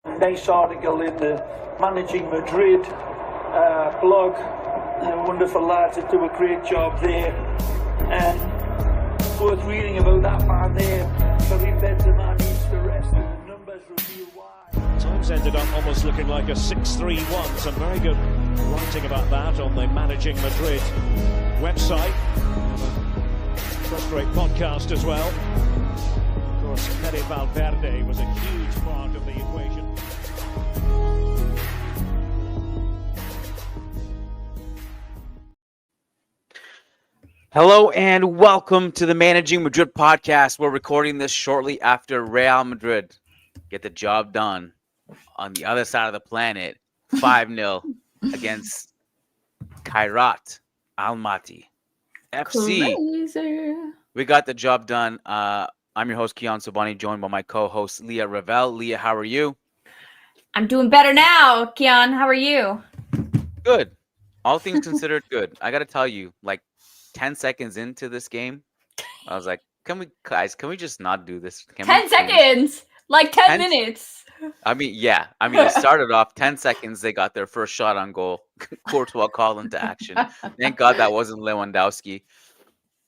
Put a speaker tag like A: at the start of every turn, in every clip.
A: Nice article in the Managing Madrid blog. Wonderful lads that do a great job there. And worth reading about that man there. Karim Benzema needs to rest, and the numbers reveal why.
B: Times ended up almost looking like a 6-3-1. Some very good writing about that on the Managing Madrid website. First-rate podcast as well. Of course, Fede Valverde was a huge part of the equation.
C: Hello and welcome to the Managing Madrid Podcast. We're recording this shortly after Real Madrid get the job done on the other side of the planet, 5-0 against Kairat Almaty FC.
D: Crazy.
C: We got the job done. I'm your host, Kiyan Sobhani, joined by my co-host, Leah Revelle. Leah, how are you?
D: I'm doing better now, Kiyan. How are you?
C: Good. All things considered, good. I got to tell you, like 10 seconds into this game, I was like, can we just not do this?
D: 10 seconds? Like 10 minutes.
C: I mean, yeah. I mean, it started off 10 seconds. They got their first shot on goal. Courtois called into action. Thank God that wasn't Lewandowski.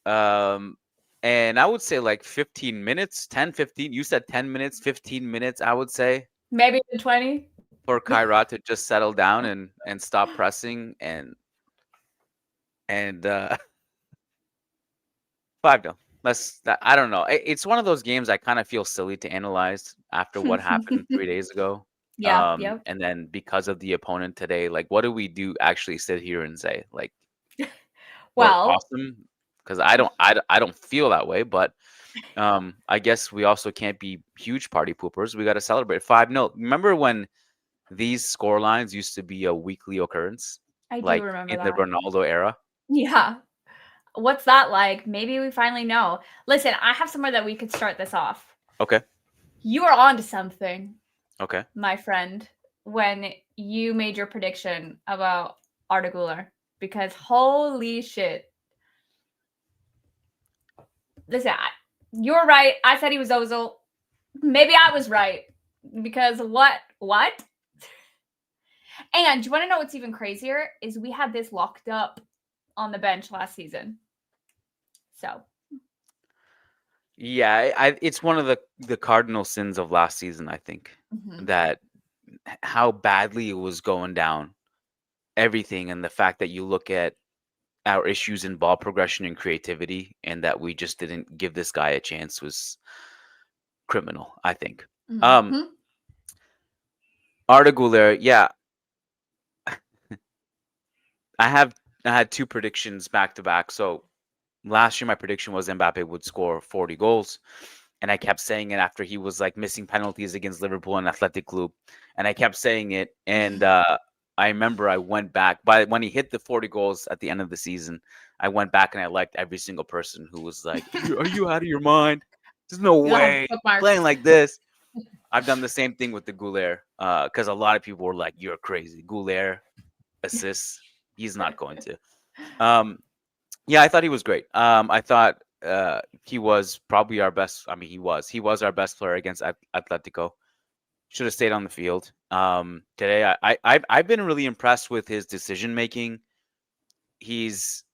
C: And I would say like 15 minutes, 10, 15. You said 10 minutes, 15 minutes, I would say.
D: Maybe 20.
C: For Kairat to just settle down and stop pressing and 5-0. I don't know. It's one of those games I kind of feel silly to analyze after what happened 3 days ago.
D: Yeah. Yep.
C: And then because of the opponent today, like, what do we do actually sit here and say? Like,
D: Well,
C: awesome? Because I don't feel that way, but I guess we also can't be huge party poopers. We got to celebrate 5-0. Remember when these score lines used to be a weekly occurrence?
D: I do
C: like
D: remember
C: in
D: that.
C: the Ronaldo era?
D: Yeah. What's that like? Maybe we finally know. Listen, I have somewhere that we could start this off.
C: Okay.
D: You are on to something,
C: Okay.
D: my friend, when you made your prediction about Arda Güler. Because holy shit. Listen, you're right. I said he was Ozil. Maybe I was right. Because what? And do you want to know what's even crazier? Is we had this locked up on the bench last season. So.
C: Yeah, it's one of the cardinal sins of last season, I think, that how badly it was going down, everything, and the fact that you look at our issues in ball progression and creativity, and that we just didn't give this guy a chance was criminal, I think. Arda Güler, yeah. I had two predictions back to back. So last year my prediction was Mbappe would score 40 goals. And I kept saying it after he was like missing penalties against Liverpool and Athletic Club. And I kept saying it. And I remember I went back when he hit the 40 goals at the end of the season. I went back and I liked every single person who was like, "Are you out of your mind? There's no way playing like this." I've done the same thing with the Guler because a lot of people were like, "You're crazy. Guler assists. He's not going to." Yeah, I thought he was great. I thought he was probably our best. I mean, he was our best player against Atletico. Should have stayed on the field. Today, I've been really impressed with his decision making. He's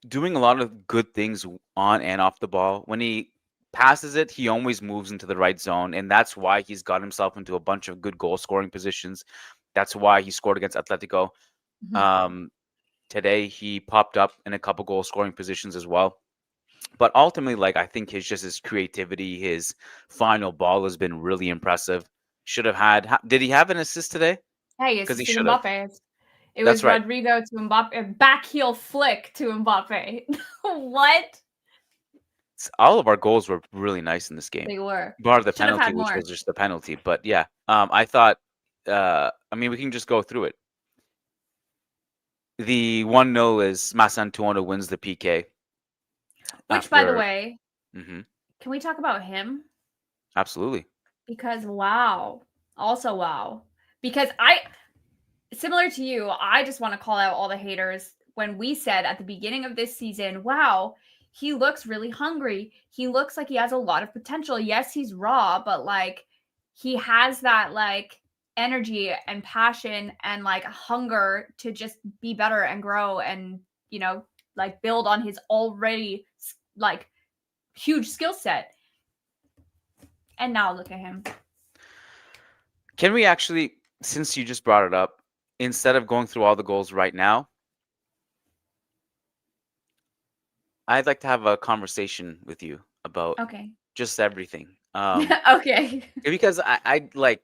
C: doing a lot of good things on and off the ball. When he passes it, he always moves into the right zone, and that's why he's got himself into a bunch of good goal scoring positions. That's why he scored against Atletico. Today he popped up in a couple goal scoring positions as well. But ultimately, like, I think his creativity, his final ball has been really impressive. Should have had. Did he have an assist today?
D: Hey, it's to Mbappe. It
C: That's
D: was
C: right.
D: Rodrygo to Mbappe, back heel flick to Mbappe. What?
C: All of our goals were really nice in this game.
D: They were.
C: Bar the penalty, which was just the penalty. But yeah, I thought. I mean, we can just go through it. The 1-0 is Mastantuono wins the PK.
D: Which, by the way, can we talk about him?
C: Absolutely.
D: Because wow. Because similar to you, I just want to call out all the haters when we said at the beginning of this season, wow, he looks really hungry. He looks like he has a lot of potential. Yes, he's raw, but like he has that like energy and passion and like hunger to just be better and grow and, you know, like build on his already like huge skill set. And now look at him.
C: Can we actually, since you just brought it up, instead of going through all the goals right now, I'd like to have a conversation with you about
D: Okay.
C: just everything.
D: Okay.
C: Because I like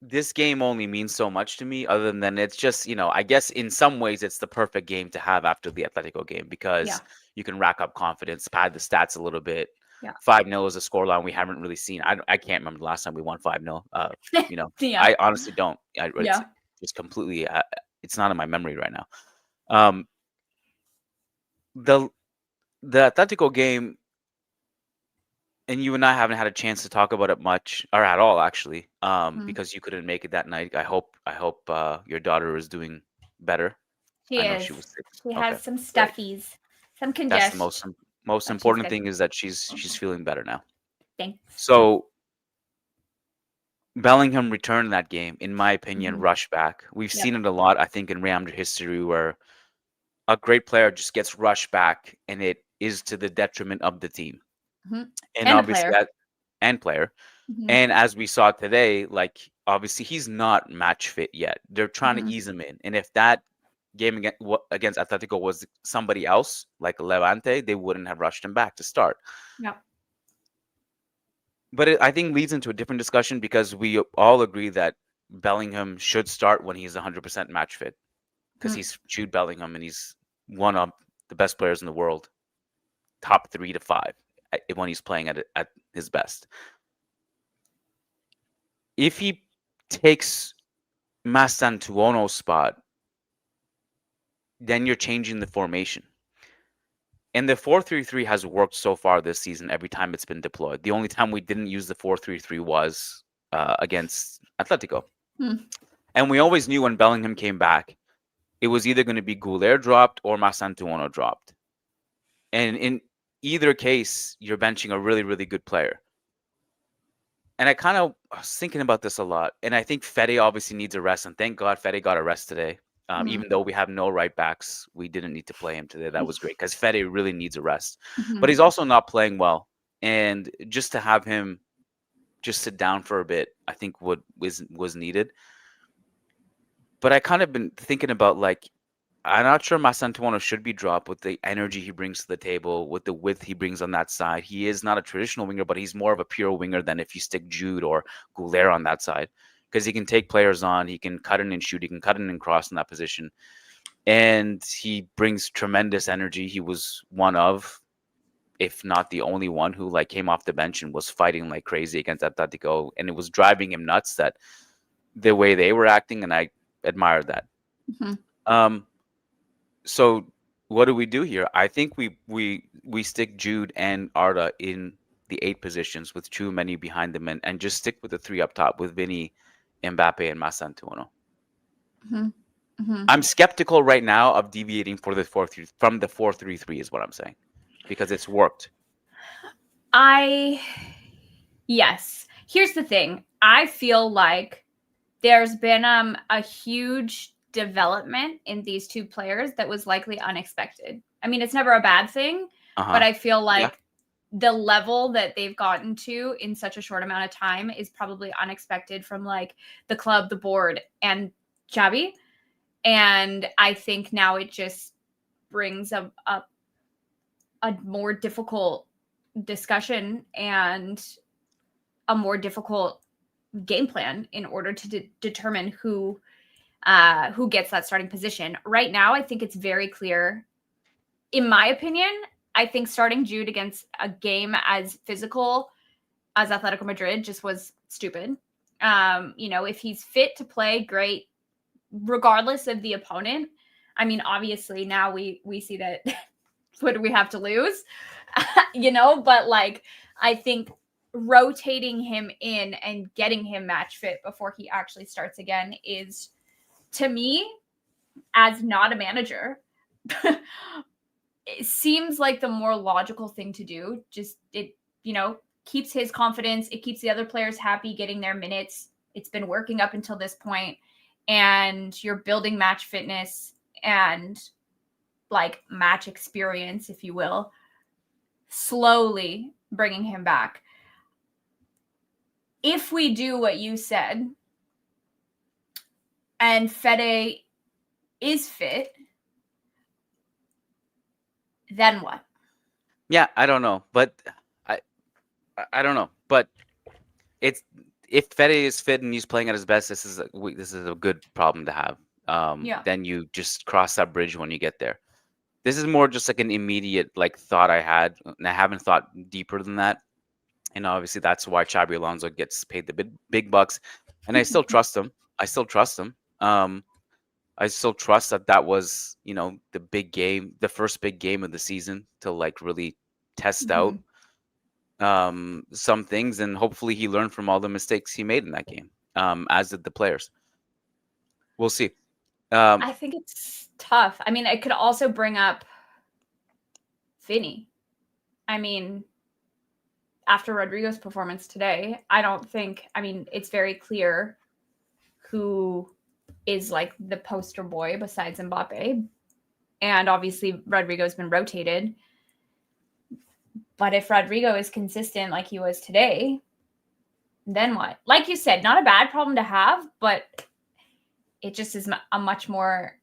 C: this game only means so much to me, other than it's just, I guess in some ways it's the perfect game to have after the Atletico game because you can rack up confidence, pad the stats a little bit.
D: Yeah.
C: 5-0 is a scoreline we haven't really seen. I can't remember the last time we won 5-0.
D: Yeah.
C: I honestly don't. It's just completely, it's not in my memory right now. The Atletico game, and you and I haven't had a chance to talk about it much or at all, actually, because you couldn't make it that night. I hope your daughter is doing better.
D: She
C: I know
D: is.
C: she was sick.
D: She
C: Okay,
D: has some
C: great.
D: stuffies, some congestion.
C: That's the most important thing is that she's feeling better now.
D: Thanks.
C: So Bellingham returned that game, in my opinion, rushed back. We've seen it a lot, I think, in Real Madrid history where a great player just gets rushed back and it is to the detriment of the team. And obviously player. And as we saw today, like obviously he's not match fit yet. They're trying to ease him in. And if that game against Atletico was somebody else, like Levante, they wouldn't have rushed him back to start.
D: Yeah.
C: But it, I think, leads into a different discussion because we all agree that Bellingham should start when he's 100% match fit because he's Jude Bellingham and he's one of the best players in the world, top 3 to 5 when he's playing at his best. If he takes Mastantuono's spot, then you're changing the formation. And the 4-3-3 has worked so far this season every time it's been deployed. The only time we didn't use the 4-3-3 was against Atletico. And we always knew when Bellingham came back, it was either going to be Guler dropped or Mastantuono dropped. And in either case, you're benching a really, really good player. And I kind of was thinking about this a lot. And I think Fede obviously needs a rest. And thank God Fede got a rest today. Even though we have no right backs, we didn't need to play him today. That was great because Fede really needs a rest. But he's also not playing well. And just to have him just sit down for a bit, I think was needed. But I kind of been thinking about, like, I'm not sure Mastantuono should be dropped with the energy he brings to the table, with the width he brings on that side. He is not a traditional winger, but he's more of a pure winger than if you stick Jude or Guler on that side. Because he can take players on, he can cut in and shoot, he can cut in and cross in that position. And he brings tremendous energy. He was one of, if not the only one, who like came off the bench and was fighting like crazy against Atletico. And it was driving him nuts that the way they were acting, and I admired that. So what do we do here? I think we stick Jude and Arda in the 8 positions with too many behind them and just stick with the 3 up top with Vini, Mbappe, and Mastantuono. I'm skeptical right now of deviating from the 4-3-3 is what I'm saying, because it's worked.
D: Yes. Here's the thing. I feel like there's been a huge development in these 2 players that was likely unexpected. I mean, it's never a bad thing, but I feel like the level that they've gotten to in such a short amount of time is probably unexpected from like the club, the board, and Xabi. And I think now it just brings a more difficult discussion and a more difficult game plan in order to determine who gets that starting position. Right now, I think it's very clear. In my opinion, I think starting Jude against a game as physical as Atletico Madrid just was stupid. If he's fit to play, great, regardless of the opponent. I mean, obviously now we see that what do we have to lose? But like, I think rotating him in and getting him match fit before he actually starts again is, to me, as not a manager, it seems like the more logical thing to do. Just keeps his confidence. It keeps the other players happy, getting their minutes. It's been working up until this point, and you're building match fitness and like match experience, if you will, slowly bringing him back. If we do what you said and Fede is fit, then what?
C: Yeah, I don't know, but I don't know, but it's if Fede is fit and he's playing at his best, this is a good problem to have. Then you just cross that bridge when you get there. This is more just like an immediate like thought I had, and I haven't thought deeper than that. And obviously that's why Xabi Alonso gets paid the big bucks, and I still trust him. I still trust that was, the big game, the first big game of the season to like really test out some things, and hopefully he learned from all the mistakes he made in that game, as did the players. We'll see.
D: I think it's tough. I mean, it could also bring up Vinny. I mean, after Rodrygo's performance today, it's very clear who is like the poster boy besides Mbappe. And obviously Rodrygo's been rotated. But if Rodrygo is consistent like he was today, then what? Like you said, not a bad problem to have, but it just is a much more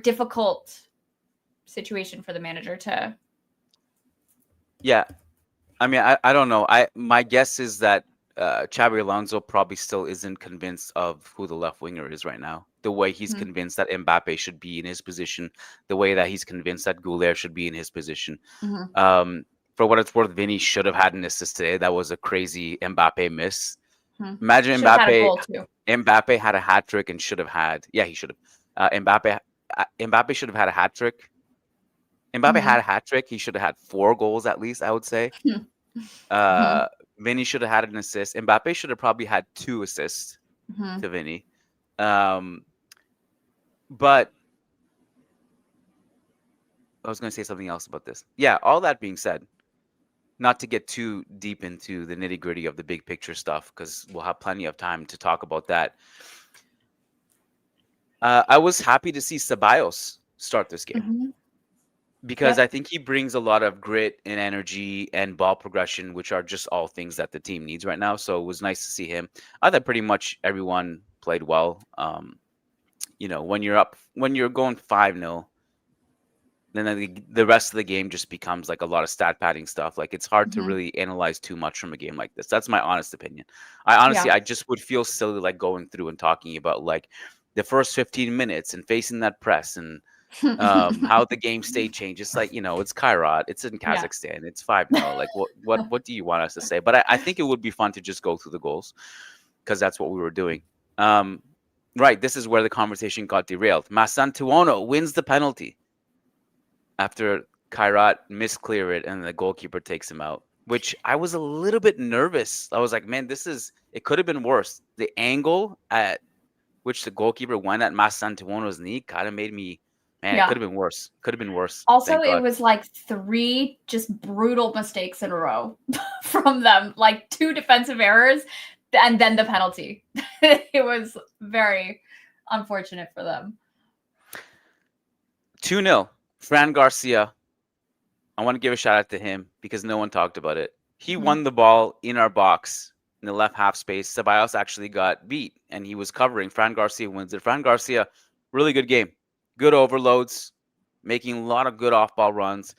D: difficult situation for the manager to.
C: Yeah. I mean, I don't know. My guess is that Xabi Alonso probably still isn't convinced of who the left winger is right now. The way he's convinced that Mbappe should be in his position, the way that he's convinced that Guler should be in his position. For what it's worth, Vinny should have had an assist today. That was a crazy Mbappe miss. Imagine Mbappe had a hat trick and should have had. Yeah, he should have. Mbappe should have had a hat trick. Mbappe had a hat trick. He should have had 4 goals at least, I would say. Vinny should have had an assist. Mbappe should have probably had 2 assists to Vinny. But I was going to say something else about this. Yeah, all that being said, not to get too deep into the nitty-gritty of the big picture stuff, because we'll have plenty of time to talk about that. I was happy to see Ceballos start this game. Because I think he brings a lot of grit and energy and ball progression, which are just all things that the team needs right now. So it was nice to see him. I thought pretty much everyone played well. When you're going 5-0, then the rest of the game just becomes like a lot of stat padding stuff. Like it's hard to really analyze too much from a game like this. That's my honest opinion. I just would feel silly like going through and talking about like the first 15 minutes and facing that press and how the game state changes. It's like, it's Kairat, it's in Kazakhstan, it's 5-0. Like what do you want us to say? But I think it would be fun to just go through the goals, because that's what we were doing. Right, this is where the conversation got derailed. Mastantuono wins the penalty after Kairat misclear it and the goalkeeper takes him out, which I was a little bit nervous. I was like, man, it could have been worse. The angle at which the goalkeeper went at Mastantuono's knee kind of made me, man, it could have been worse.
D: Also, it was like 3 just brutal mistakes in a row from them, like 2 defensive errors and then the penalty. It was very unfortunate for them.
C: 2-0. Fran Garcia. I want to give a shout out to him because no one talked about it. He won the ball in our box in the left half space. Ceballos actually got beat and he was covering. Fran Garcia wins it. Fran Garcia, really good game. Good overloads, making a lot of good off-ball runs.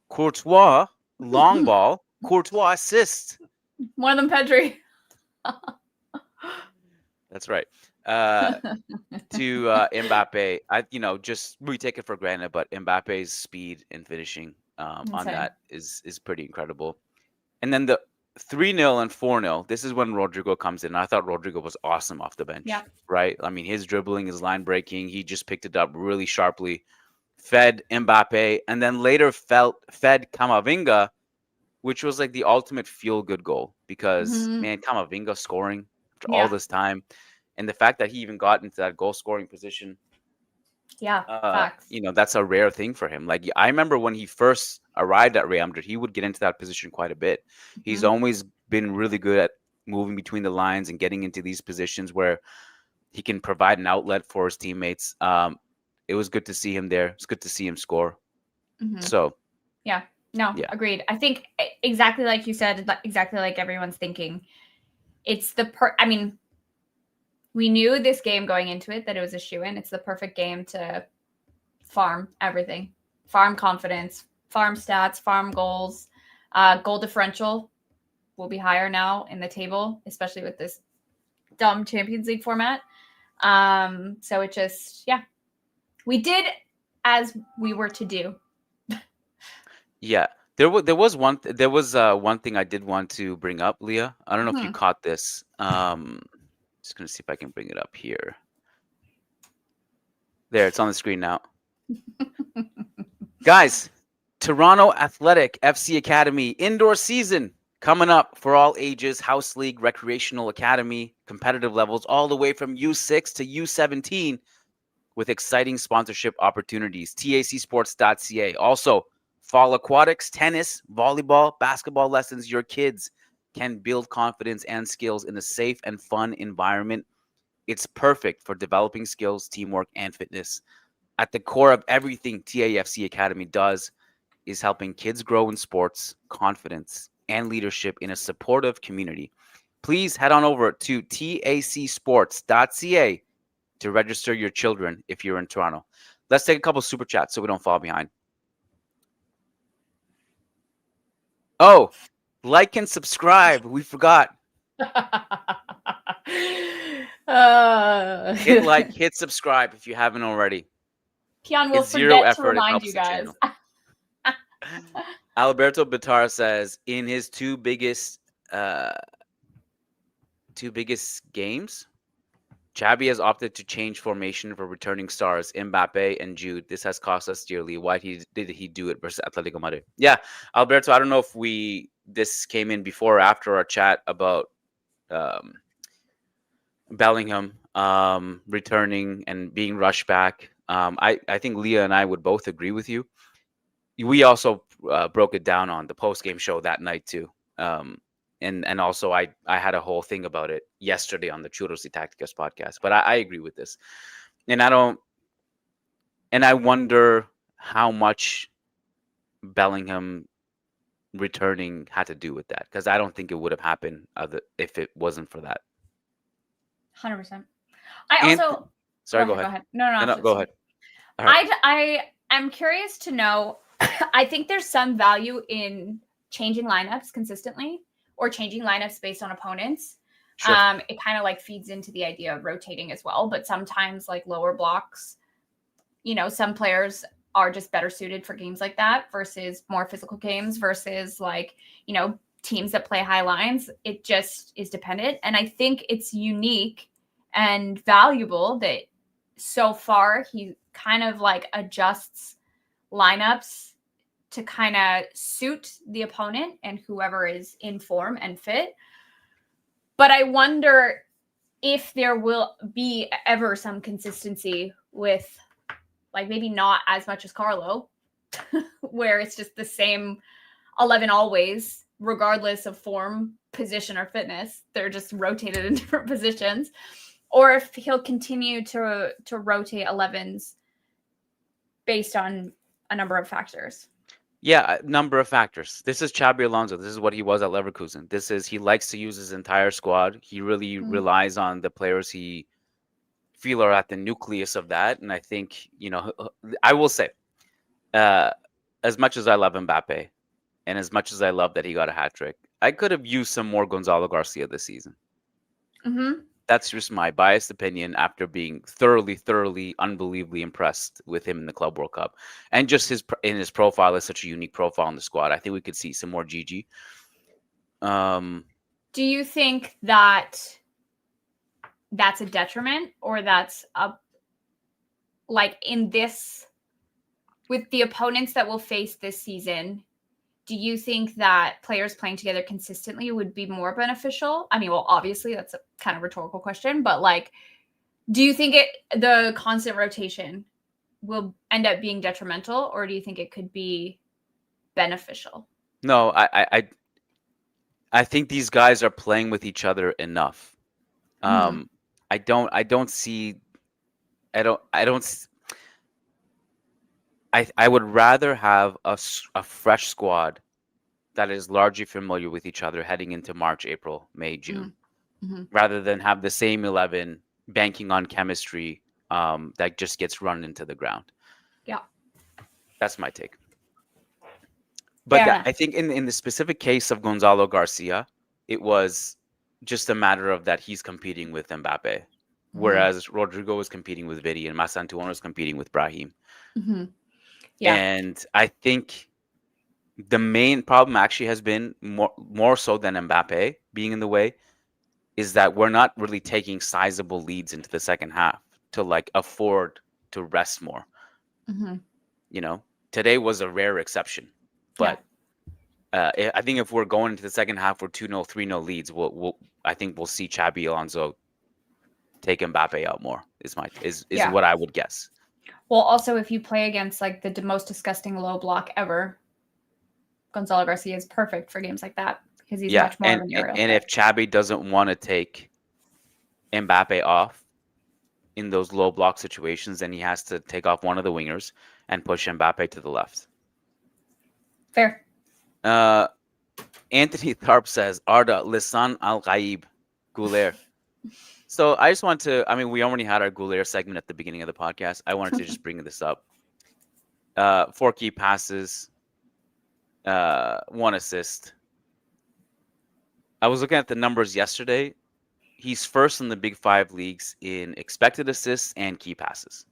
C: Courtois, long ball. Courtois assist.
D: One of them, Pedri.
C: That's right. To Mbappe, we take it for granted, but Mbappe's speed and finishing on that is pretty incredible. And then the 3-0 and 4-0, this is when Rodrygo comes in. I thought Rodrygo was awesome off the bench, right? I mean, his dribbling, his line breaking, he just picked it up really sharply, fed Mbappe, and then later fed Camavinga, which was like the ultimate feel-good goal because, man, Camavinga scoring after all this time. And the fact that he even got into that goal-scoring position,
D: Yeah, facts.
C: That's a rare thing for him. Like, I remember when he first arrived at Real Madrid, he would get into that position quite a bit. He's always been really good at moving between the lines and getting into these positions where he can provide an outlet for his teammates. It was good to see him there. It's good to see him score. So,
D: yeah, agreed. I think exactly like you said, exactly like everyone's thinking. It's we knew this game going into it that it was a shoo-in. It's the perfect game to farm everything. Farm confidence, farm stats, farm goals. Goal differential will be higher now in the table, especially with this dumb Champions League format. So it just, we did as we were to do.
C: Yeah. There was one thing I did want to bring up, Leah. I don't know if you caught this. Just going to see if I can bring it up here. There, it's on the screen now. Guys, Toronto Athletic FC Academy indoor season coming up for all ages, house league, recreational academy, competitive levels, all the way from U6 to U17 with exciting sponsorship opportunities. tacsports.ca. Also, fall aquatics, tennis, volleyball, basketball lessons. Your kids can build confidence and skills in a safe and fun environment. It's perfect for developing skills, teamwork, and fitness. At the core of everything TAFC Academy does is helping kids grow in sports, confidence, and leadership in a supportive community. Please head on over to tacsports.ca to register your children if you're in Toronto. Let's take a couple super chats so we don't fall behind. Oh, like and subscribe. We forgot. Hit like, hit subscribe if you haven't already.
D: Kiyan will forget to remind you guys.
C: Alberto Bitar says in his two biggest games, Xabi has opted to change formation for returning stars Mbappe and Jude. This has cost us dearly. Why did he do it versus Atletico Madrid? Yeah, Alberto, I don't know if this came in before or after our chat about Bellingham returning and being rushed back. I think Leah and I would both agree with you. We also broke it down on the post-game show that night too. And also I had a whole thing about it yesterday on the Churros y Tácticas podcast. But I agree with this. And I wonder how much Bellingham returning had to do with that, because I don't think it would have happened if it wasn't for that.
D: 100%.
C: Sorry, go ahead. No, go ahead.
D: Right. I am curious to know. I think there's some value in changing lineups consistently or changing lineups based on opponents.
C: Sure.
D: It kind of like feeds into the idea of rotating as well. But sometimes like lower blocks, some players are just better suited for games like that versus more physical games versus like, teams that play high lines. It just is dependent. And I think it's unique and valuable that so far he kind of like adjusts lineups to kind of suit the opponent and whoever is in form and fit. But I wonder if there will be ever some consistency with like maybe not as much as Carlo, where it's just the same 11 always, regardless of form, position, or fitness. They're just rotated in different positions. Or if he'll continue to rotate 11s based on a number of factors.
C: Yeah, a number of factors. This is Xabi Alonso. This is what he was at Leverkusen. He likes to use his entire squad. He really relies on the players he feel are at the nucleus of that. And I think, I will say, as much as I love Mbappe and as much as I love that he got a hat trick, I could have used some more Gonzalo Garcia this season.
D: Mm-hmm.
C: That's just my biased opinion after being thoroughly, unbelievably impressed with him in the Club World Cup. And just his profile is such a unique profile in the squad. I think we could see some more GG.
D: Do you think that's a detriment, or that's with the opponents that we'll face this season? Do you think that players playing together consistently would be more beneficial? I mean, well, obviously that's a kind of rhetorical question, but like, do you think the constant rotation will end up being detrimental, or do you think it could be beneficial?
C: No, I think these guys are playing with each other enough.
D: Mhm.
C: I don't see. I don't. I would rather have a fresh squad that is largely familiar with each other heading into March, April, May, June,
D: Mhm.
C: rather than have the same 11 banking on chemistry that just gets run into the ground.
D: Yeah.
C: That's my take.
D: Fair
C: But
D: enough.
C: I think in the specific case of Gonzalo Garcia, it was just a matter of that he's competing with Mbappe, whereas Rodrygo is competing with Vidi and Mastantuono is competing with Brahim.
D: Mhm. Yeah.
C: And I think the main problem actually has been more so than Mbappe being in the way is that we're not really taking sizable leads into the second half to like afford to rest more.
D: Mhm.
C: You know, today was a rare exception,
D: Yeah.
C: but I think if we're going into the second half, we're 2-0, 3-0 leads. I think we'll see Xabi Alonso take Mbappe out more. Is
D: Yeah.
C: what I would guess.
D: Well, also, if you play against like the most disgusting low block ever, Gonzalo Garcia is perfect for games like that because he's
C: Yeah,
D: much more of an aerial
C: and
D: threat.
C: if Xabi doesn't want to take Mbappe off in those low block situations, then he has to take off one of the wingers and push Mbappe to the left.
D: Fair.
C: Anthony Tharp says, Arda, Lisan Al-Ghaib, Guler. So I just want to, I mean, we already had our Guler segment at the beginning of the podcast. I wanted to just bring this up. 4 key passes, 1 assist. I was looking at the numbers yesterday. He's first in the Big 5 leagues in expected assists and key passes.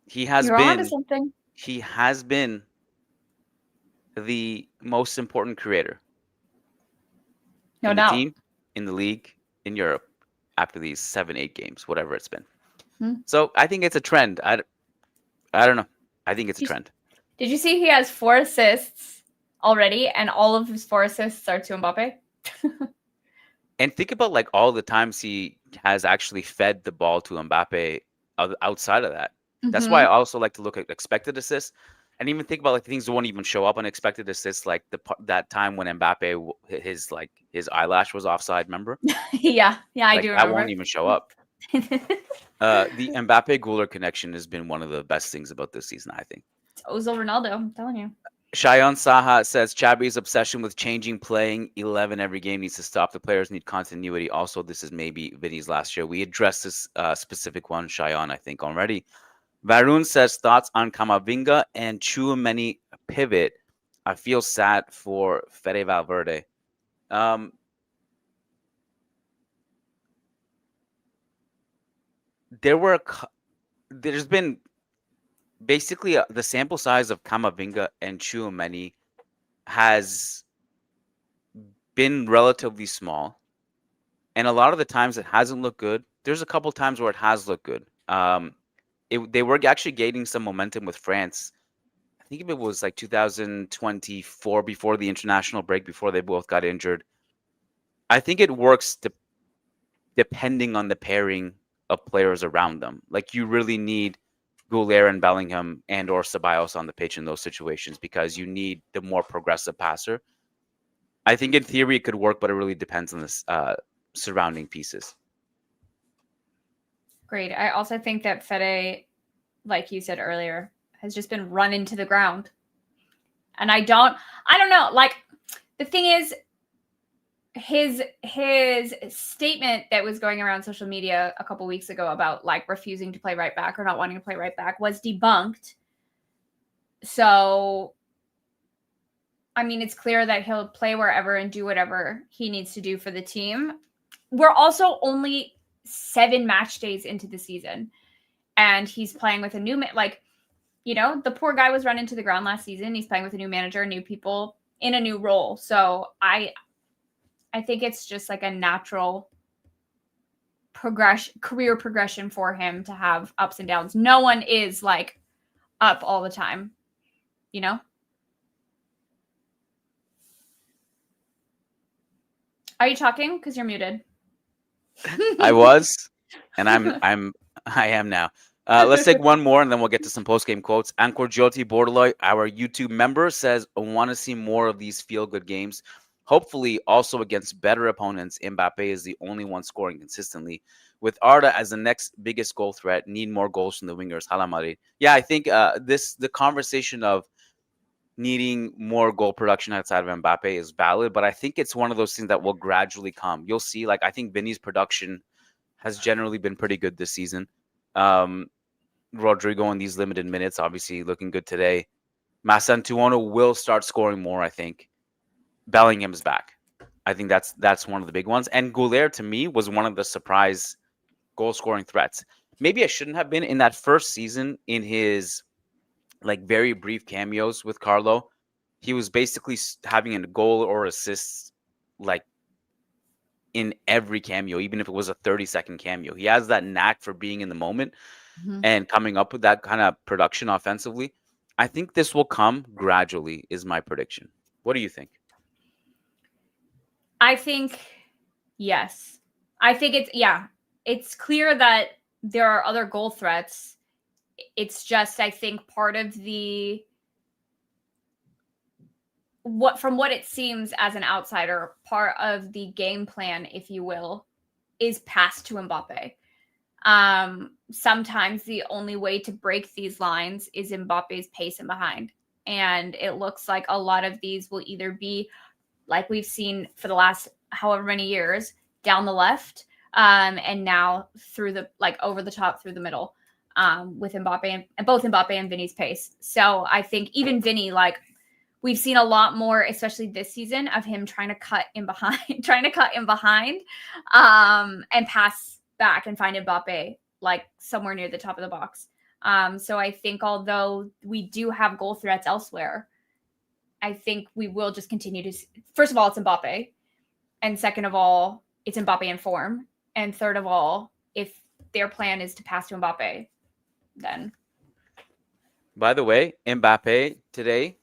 C: You're
D: onto something.
C: He has been the most important creator
D: No
C: in the
D: doubt.
C: team, in the league, in Europe after these 7-8 games, whatever it's been. So I think it's a trend. I don't know. I think it's a trend.
D: Did you see he has 4 assists already, and all of his 4 assists are to Mbappe?
C: And think about like all the times he has actually fed the ball to Mbappe outside of that. That's why I also like to look at expected assists, and even think about like things that won't even show up on expected assists, like that time when Mbappe his eyelash was offside. Remember?
D: Yeah, I do remember.
C: That won't even show up. The Mbappe Guler connection has been one of the best things about this season, I think.
D: It's Ozil Ronaldo, I'm telling you.
C: Shayan Saha says Xabi's obsession with playing 11 every game needs to stop. The players need continuity. Also, this is maybe Vinny's last year. We addressed this specific one, Shayan, I think, already. Varun says thoughts on Camavinga and Tchouaméni pivot. I feel sad for Fede Valverde. There's been basically the sample size of Camavinga and Tchouaméni has been relatively small, and a lot of the times it hasn't looked good. There's a couple times where it has looked good. They were actually gaining some momentum with France. I think if it was like 2024 before the international break, before they both got injured. I think it works depending on the pairing of players around them. Like you really need Guler and Bellingham and or Ceballos on the pitch in those situations because you need the more progressive passer. I think in theory it could work, but it really depends on the surrounding pieces.
D: Great. I also think that Fede, like you said earlier, has just been run into the ground. And I don't know. Like the thing is, his statement that was going around social media a couple weeks ago about like refusing to play right back or not wanting to play right back was debunked. So, I mean, it's clear that he'll play wherever and do whatever he needs to do for the team. We're also only 7 match days into the season, and he's playing with a new the poor guy was run into the ground last season. He's playing with a new manager, new people in a new role. So I think it's just like a natural career progression for him to have ups and downs. No one is like up all the time, you know? Are you talking? Because you're muted.
C: I was, and I am now. Let's take one more, and then we'll get to some post-game quotes. Ankor Jyoti Bordaloy, our YouTube member, says, I want to see more of these feel-good games. Hopefully, also against better opponents. Mbappe is the only one scoring consistently. With Arda as the next biggest goal threat, need more goals from the wingers. Hala Madrid. Yeah, I think the conversation of needing more goal production outside of Mbappe is valid, but I think it's one of those things that will gradually come. You'll see, like, I think Vinny's production has generally been pretty good this season. Rodrygo in these limited minutes, obviously looking good today. Mastantuono will start scoring more, I think. Bellingham's back. I think that's one of the big ones. And Guler, to me, was one of the surprise goal-scoring threats. Maybe I shouldn't have been in that first season in his like very brief cameos with Carlo. He was basically having a goal or assist like in every cameo, even if it was a 30-second cameo. He has that knack for being in the moment and coming up with that kind of production offensively. I think this will come gradually, is my prediction. What do you think?
D: I think, yes. I think it's clear that there are other goal threats. It's just, I think, part of from what it seems as an outsider, part of the game plan, if you will, is pass to Mbappe. Sometimes the only way to break these lines is Mbappe's pace and behind. And it looks like a lot of these will either be, like we've seen for the last however many years, down the left, and now through the, like, over the top through the middle, with Mbappe and both Mbappe and Vinny's pace. So I think even Vinny, like, we've seen a lot more, especially this season, of him trying to cut in behind, and pass back and find Mbappe like somewhere near the top of the box. So I think although we do have goal threats elsewhere, I think we will just continue to. First of all, it's Mbappe, and second of all, it's Mbappe in form, and third of all, if their plan is to pass to Mbappe, then.
C: By the way, Mbappe today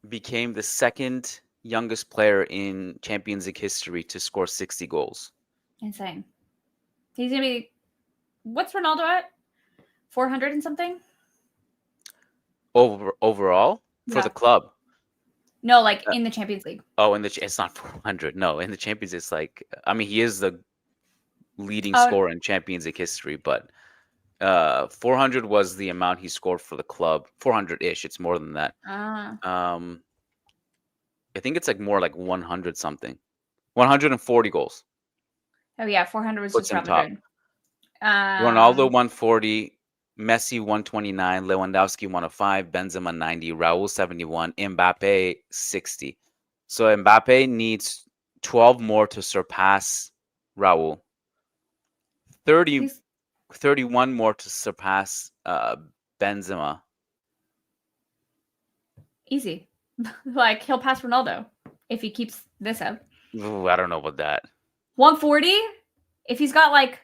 C: became the second youngest player in Champions League history to score 60 goals.
D: Insane. He's going to be, what's Ronaldo at? 400 and something?
C: Overall? For the club?
D: No, like in the Champions League.
C: Oh, it's not 400. No, in the Champions, it's like, I mean, he is the leading scorer in Champions League history, but 400 was the amount he scored for the club. 400-ish. It's more than that. I think it's like more like 100 something. 140 goals.
D: Oh yeah, 400 was
C: Puts
D: just
C: him
D: rather
C: top.
D: good.
C: Ronaldo 140, Messi 129, Lewandowski 105, Benzema 90, Raul 71, Mbappe 60. So Mbappe needs 12 more to surpass Raul. 31 more to surpass Benzema.
D: Easy. Like, he'll pass Ronaldo if he keeps this up.
C: Ooh, I don't know about that.
D: 140? If he's got like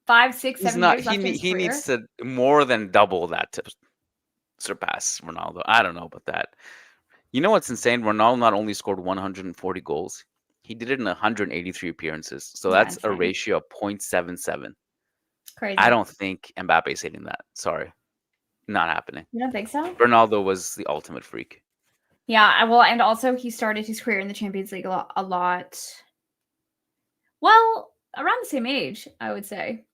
D: 5, 6, 7 years left in his
C: he
D: career?
C: needs to more than double that to surpass Ronaldo. I don't know about that. You know what's insane? Ronaldo not only scored 140 goals, he did it in 183 appearances. So that's
D: insane.
C: a ratio of 0.77.
D: Crazy.
C: I don't think Mbappe's hitting that. Sorry. Not happening.
D: You don't think so?
C: Ronaldo was the ultimate freak.
D: Yeah, well, and also he started his career in the Champions League a lot. Well, around the same age, I would say.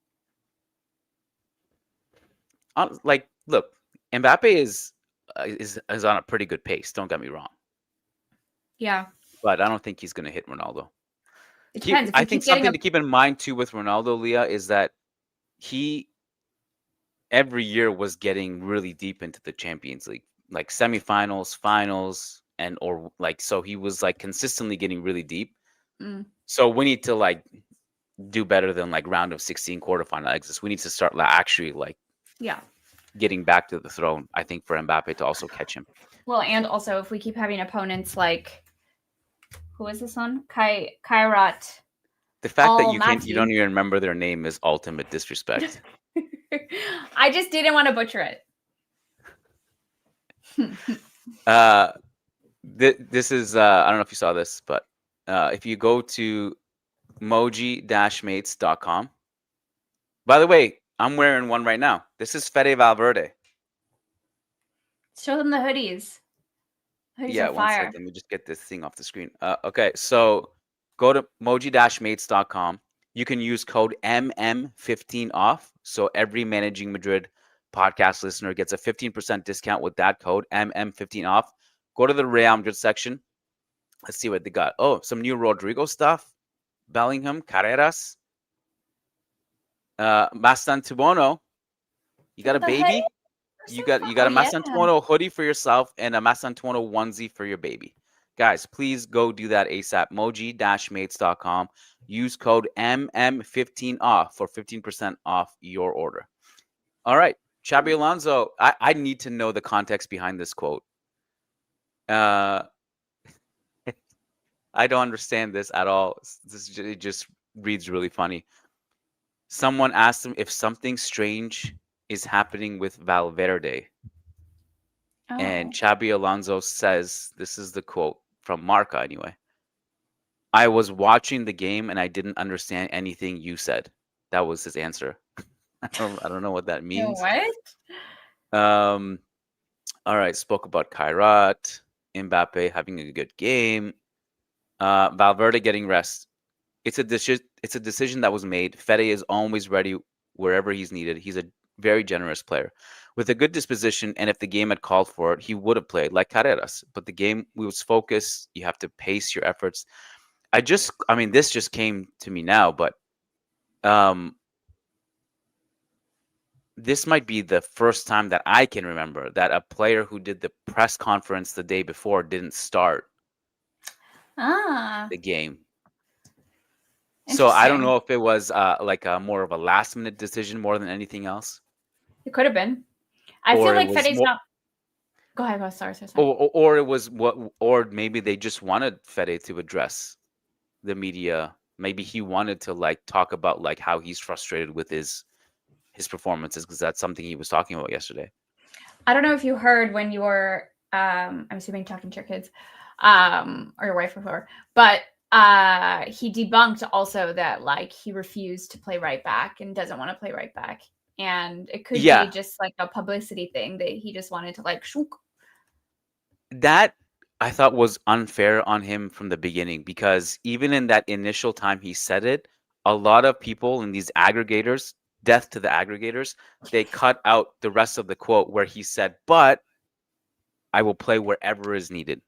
C: Like, look, Mbappe is on a pretty good pace. Don't get me wrong.
D: Yeah.
C: But I don't think he's going to hit Ronaldo.
D: It depends.
C: I think something to keep in mind, too, with Ronaldo, Leah, is that he every year was getting really deep into the Champions League, like semifinals, finals, so he was like consistently getting really deep. So we need to like do better than like round of 16 quarterfinal exits. We need to start actually getting back to the throne, I think, for Mbappe to also catch him.
D: Well, and also if we keep having opponents like, who is this one? Kairat.
C: The fact that you don't even remember their name is ultimate disrespect.
D: I just didn't want to butcher it.
C: This is I don't know if you saw this, but if you go to moji-mates.com. By the way, I'm wearing one right now. This is Fede Valverde.
D: Show them the hoodies. Hoodies
C: Yeah,
D: are
C: one
D: fire.
C: second. Let me just get this thing off the screen. Okay, so go to moji-mates.com. You can use code MM15 off. So every Managing Madrid podcast listener gets a 15% discount with that code MM15 off. Go to the Real Madrid section. Let's see what they got. Oh, some new Rodrygo stuff. Bellingham, Carreras, Mastantuono. You got a
D: The
C: baby?
D: hoodies are
C: You
D: so
C: got
D: fun.
C: you got a
D: Oh, yeah.
C: Mastantuono hoodie for yourself and a Mastantuono onesie for your baby. Guys, please go do that ASAP. Moji-mates.com. Use code MM15 off for 15% off your order. All right. Xabi Alonso, I need to know the context behind this quote. I don't understand this at all. It just reads really funny. Someone asked him if something strange is happening with Valverde. And
D: Oh.
C: Xabi Alonso says, this is the quote from Marca anyway. I was watching the game and I didn't understand anything you said. That was his answer. I don't know what that means.
D: What?
C: All right, spoke about Kairat, Mbappe having a good game, Valverde getting rest. It's a decision that was made. Fede is always ready wherever he's needed. He's a very generous player with a good disposition, and if the game had called for it, he would have played like Carreras. But the game was focused. You have to pace your efforts. This just came to me now, but this might be the first time that I can remember that a player who did the press conference the day before didn't start the game. So I don't know if it was like a more of a last minute decision more than anything else.
D: It could have been. I feel like Fede's not. Go ahead. Sorry.
C: Or it was or maybe they just wanted Fede to address the media. Maybe he wanted to like talk about like how he's frustrated with his performances because that's something he was talking about yesterday.
D: I don't know if you heard when you were, I'm assuming talking to your kids, or your wife or whoever, but he debunked also that like he refused to play right back and doesn't want to play right back. And it could be just like a publicity thing that he just wanted to like shook.
C: That I thought was unfair on him from the beginning because even in that initial time he said it, a lot of people in these aggregators, death to the aggregators, they cut out the rest of the quote where he said, but I will play wherever is needed.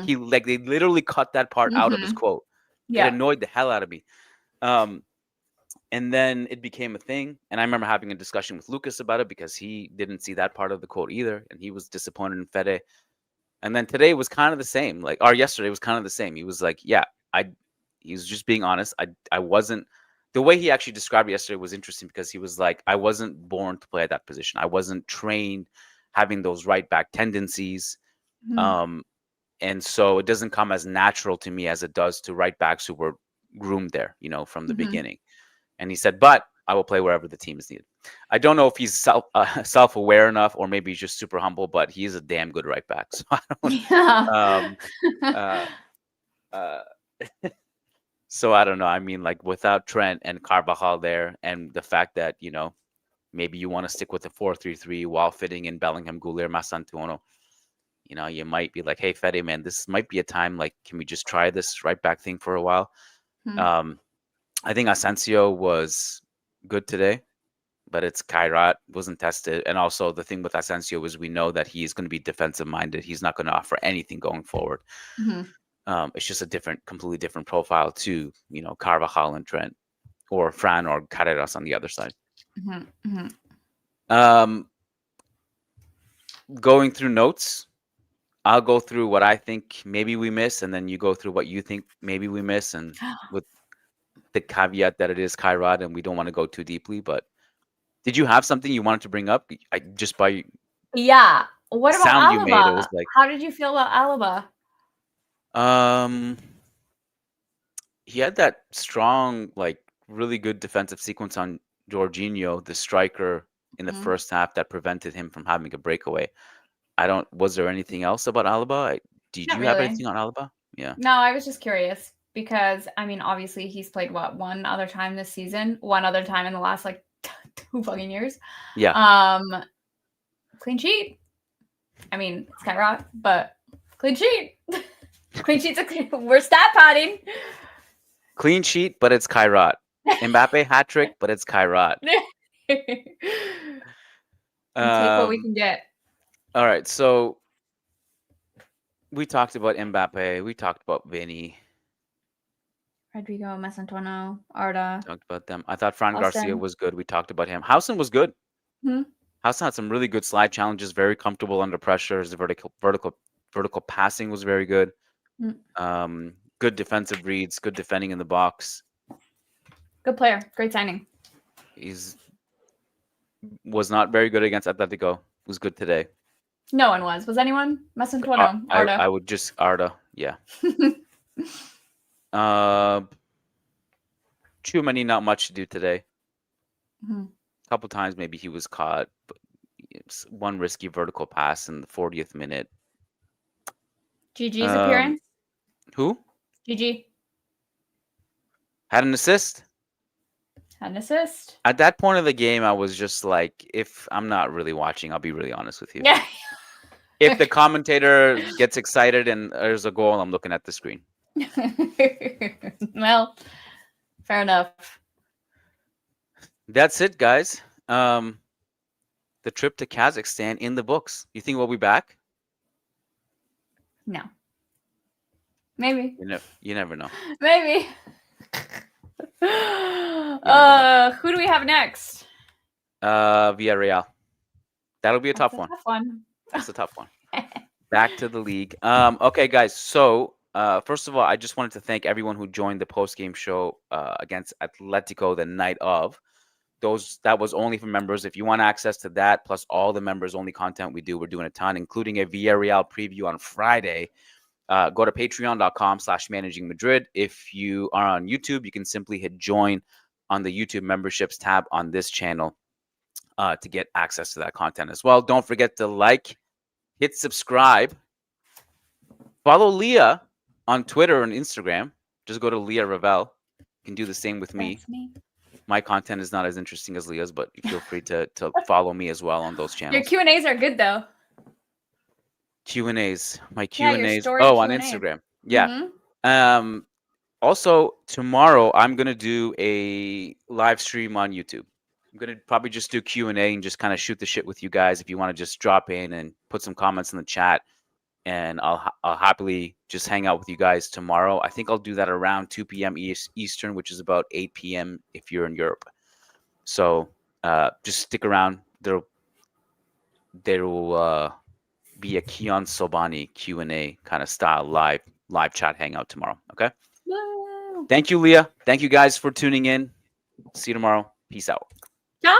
C: They literally cut that part out of his quote. Yeah. It annoyed the hell out of me. And then it became a thing. And I remember having a discussion with Lucas about it because he didn't see that part of the quote either. And he was disappointed in Fede. And then today was kind of the same. Or yesterday was kind of the same. He was like, yeah, he was just being honest. I wasn't. The way he actually described it yesterday was interesting because he was like, I wasn't born to play at that position. I wasn't trained having those right back tendencies. And so it doesn't come as natural to me as it does to right backs who were groomed there, from the beginning. And he said, but I will play wherever the team is needed. I don't know if he's self-aware enough or maybe he's just super humble, but he is a damn good right back. So I don't, so I don't know. I mean, like without Trent and Carvajal there and the fact that, maybe you want to stick with the 4-3-3 while fitting in Bellingham, Guler, Mastantuono, you might be like, hey, Fede, man, this might be a time, like, can we just try this right back thing for a while? I think Asensio was good today, but it's Kairat wasn't tested. And also the thing with Asensio is we know that he's going to be defensive minded. He's not going to offer anything going forward. It's just a completely different profile to, Carvajal and Trent or Fran or Carreras on the other side. Going through notes, I'll go through what I think maybe we miss, and then you go through what you think maybe we miss, and with the caveat that it is Kairat and we don't want to go too deeply. But did you have something you wanted to bring up? Just by
D: what about
C: sound
D: Alaba?
C: you made, it was like,
D: how did you feel about
C: Alaba? He had that strong, like really good defensive sequence on Jorginho, the striker, in the first half that prevented him from having a breakaway. Was there anything else about Alaba? Did you have anything on Alaba? Yeah.
D: No, I was just curious because, I mean, obviously he's played one other time this season, one other time in the last 2 fucking years.
C: Yeah.
D: Clean sheet. I mean, it's Kairat, but clean sheet. Clean sheet's we're stat padding.
C: Clean sheet, but it's Kairat. Mbappe hat trick, but it's Kairat.
D: Take what we can get.
C: All right, so we talked about Mbappe. We talked about Vinny.
D: Rodrygo, Mastantuono, Arda.
C: Talked about them. I thought Fran Garcia
D: Huijsen.
C: was good. We talked about him. Huijsen was good.
D: Hmm.
C: Huijsen had some really good slide challenges. Very comfortable under pressure. His vertical passing was very good. Good defensive reads. Good defending in the box.
D: Good player. Great signing.
C: Was not very good against Atletico. Was good today.
D: No one was. Was anyone? Mastantuono, Arda.
C: I would just Arda. Yeah. Tchouameni, not much to do today. A couple times maybe he was caught, but it's one risky vertical pass in the 40th minute.
D: GG's appearance.
C: Who?
D: GG.
C: Had an assist.
D: Had an assist.
C: At that point of the game, I was just like, if I'm not really watching, I'll be really honest with you.
D: Yeah.
C: If the commentator gets excited and there's a goal, I'm looking at the screen.
D: Well, fair enough.
C: That's it, guys. The trip to Kazakhstan in the books. You think we'll be back?
D: No. Maybe.
C: You never know.
D: Maybe. Who do we have next?
C: Villarreal. That'll be a tough one.
D: Tough one.
C: That's a tough one. Back to the league. Okay, guys. So, first of all, I just wanted to thank everyone who joined the post-game show against Atletico the night of. That was only for members. If you want access to that, plus all the members-only content we do, we're doing a ton, including a Villarreal preview on Friday. Go to patreon.com/Managing Madrid. If you are on YouTube, you can simply hit join on the YouTube memberships tab on this channel to get access to that content as well. Don't forget to like, hit subscribe, follow Leah on Twitter and Instagram. Just go to Leah Revelle. You can do the same with me.
D: That's me.
C: My content is not as interesting as Leah's, but feel free to follow me as well on those channels.
D: Your Q&As are good, though.
C: Q&As. My
D: Yeah, your
C: Q&As.
D: story
C: Oh, on
D: Q&A.
C: Instagram. Yeah.
D: Mhm.
C: Also, tomorrow, I'm going to do a live stream on YouTube. I'm going to probably just do Q&A and just kind of shoot the shit with you guys. If you want to just drop in and put some comments in the chat, and I'll happily just hang out with you guys tomorrow. I think I'll do that around 2 p.m. Eastern, which is about 8 p.m. if you're in Europe. So just stick around. There will be a Kiyan Sobhani Q&A kind of style live chat hangout tomorrow. Okay.
D: Woo.
C: Thank you, Leah. Thank you guys for tuning in. See you tomorrow. Peace out.
D: Ciao.